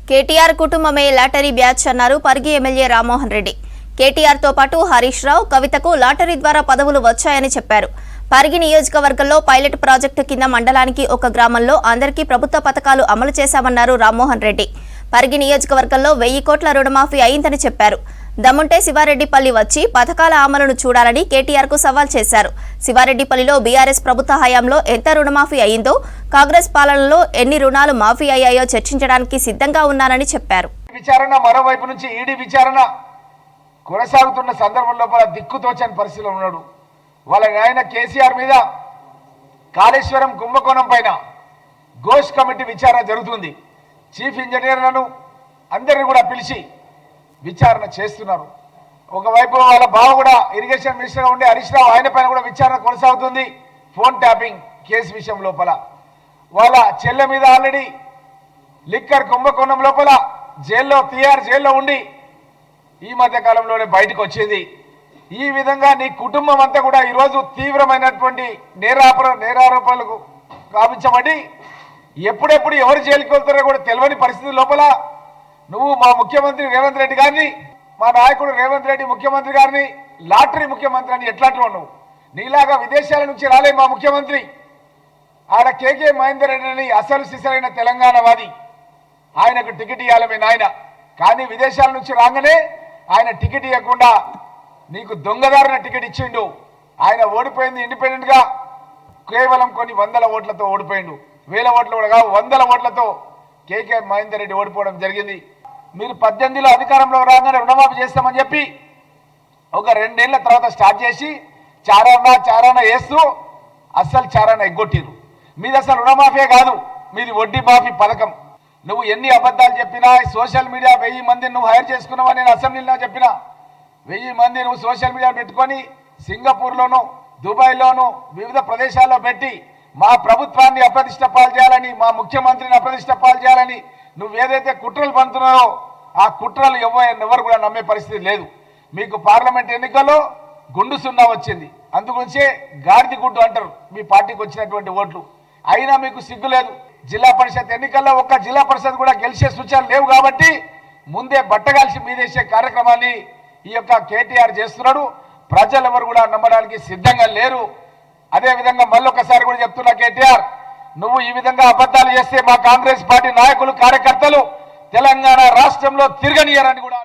కేటీఆర్ కుటుంబమే lottery batch అన్నారు Parigi MLA Rammohan Reddy. KTR తో పాటు హరీష్ రావు, కవితకు లాటరీ ద్వారా పదవులు వచ్చాయని చెప్పారు. పరిగి నియోజకవర్గంలో పైలట్ ప్రాజెక్టు కింద మండలానికి ఒక గ్రామంలో అందరికీ ప్రభుత్వ పథకాలు అమలు చేశామన్నారు రామ్మోహన్ రెడ్డి. పరిగి నియోజకవర్గంలో 1000 కోట్ల రుణమాఫీ అయిందని చెప్పారు. దమ్ముంటే శివారెడ్డిపల్లి వచ్చి పథకాల అమలును చూడాలని కేటీఆర్ కు సవాల్ చేశారు. శివారెడ్డిపల్లిలో బీఆర్ఎస్ ప్రభుత్వ హయాంలో ఎంత రుణమాఫీ అయిందో, కాంగ్రెస్ పాలనలో ఎన్ని రుణాలు మాఫీ అయ్యాయో చర్చించడానికి సిద్ధంగా ఉన్నానని చెప్పారు. విచారణ మరోవైపు నుంచి ఈడీ విచారణ కొనసాగుతున్న సందర్భంలో దిక్కుతోచని పరిస్థితిలో ఉన్నాడు. వాళ్ళ ఆయన కేసీఆర్ మీద కాళేశ్వరం కుంభకోణం పైన ఘోష్ కమిటీ విచారణ జరుగుతుంది. చీఫ్ ఇంజనీర్లను అందరినీ కూడా పిలిచి విచారణ చేస్తున్నారు. ఒకవైపు వాళ్ళ బావ కూడా ఇరిగేషన్ మినిస్టర్గా ఉండే హరీష్ రావు, ఆయన పైన కూడా విచారణ కొనసాగుతుంది. ఫోన్ ట్యాపింగ్ కేసు విషయం లోపల వాళ్ళ చెల్లె మీద ఆల్రెడీ లిక్కర్ కుంభకోణం లోపల జైల్లో తిహార్ జైల్లో ఉండి ఈ మధ్య కాలంలోనే బయటకు వచ్చింది. ఈ విధంగా నీ కుటుంబం అంతా కూడా ఈరోజు తీవ్రమైనటువంటి నేరారోపణలకు గావించబడి ఎప్పుడెప్పుడు ఎవరు జైలుకి వెళ్తారో కూడా తెలియని పరిస్థితి లోపల నువ్వు మా ముఖ్యమంత్రి రేవంత్ రెడ్డి గారిని, మా నాయకుడు రేవంత్ రెడ్డి ముఖ్యమంత్రి గారిని లాటరీ ముఖ్యమంత్రి అని ఎట్లా నువ్వు నీలాగా విదేశాల నుంచి రాలే మా ముఖ్యమంత్రి. ఆడ కేకే మహేందర్ రెడ్డిని అసలు సిసలైన తెలంగాణవాది, ఆయనకు టికెట్ ఇవ్వాలమే నాయన. కానీ విదేశాల నుంచి రాగానే ఆయన టికెట్ ఇవ్వకుండా నీకు దొంగదారిన టికెట్ ఇచ్చిండు. ఆయన ఓడిపోయింది ఇండిపెండెంట్ గా కేవలం కొన్ని 100 ఓట్లతో ఓడిపోయిండు. 1000 ఓట్లు కూడా కావు, 100 ఓట్లతో కేకే మహేందర్ రెడ్డి ఓడిపోవడం జరిగింది. మీరు 18లో అధికారంలో రాగానే రుణమాఫీ చేస్తామని చెప్పి ఒక 2 ఏళ్ల తర్వాత స్టార్ట్ చేసి చారాన వేస్తూ అస్సలు చారాన ఎగ్గొట్టిరు. మీది అసలు రుణమాఫీ కాదు, మీది వడ్డీ మాఫీ పథకం. నువ్వు ఎన్ని అబద్ధాలు చెప్పినా సోషల్ మీడియా 1000 మందిని నువ్వు హైర్ చేసుకున్నావని నేను అసెంబ్లీలో చెప్పినా. 1000 మంది నువ్వు సోషల్ మీడియా పెట్టుకొని సింగపూర్లోను దుబాయ్లోను వివిధ ప్రదేశాల్లో పెట్టి మా ప్రభుత్వాన్ని అప్రతిష్ట పాలు చేయాలని, మా ముఖ్యమంత్రిని అప్రతిష్ట పాలు చేయాలని నువ్వు ఏదైతే కుట్రలు పంతున్నావో ఆ కుట్రలు ఎవరు కూడా నమ్మే పరిస్థితి లేదు. మీకు పార్లమెంట్ ఎన్నికల్లో గుండు సున్నా వచ్చింది, అందుగురించే గాడిది గుడ్డు అంటారు మీ పార్టీకి వచ్చినటువంటి ఓట్లు. అయినా మీకు సిగ్గు లేదు. జిల్లా పరిషత్ ఎన్నికల్లో ఒక్క జిల్లా పరిషత్ కూడా గెలిచే సూచనలు లేవు కాబట్టి ముందే బట్టగాల్చి మీదేసే కార్యక్రమాన్ని ఈ యొక్క కేటీఆర్ చేస్తున్నాడు. ప్రజలు ఎవరు కూడా నమ్మడానికి సిద్ధంగా లేరు. అదేవిధంగా మళ్ళొకసారి కూడా చెప్తున్నా, కేటీఆర్ నువ్వు ఈ విధంగా అబద్ధాలు చేస్తే మా కాంగ్రెస్ పార్టీ నాయకులు కార్యకర్తలు తెలంగాణ రాష్ట్రంలో తిరగనియరని కూడా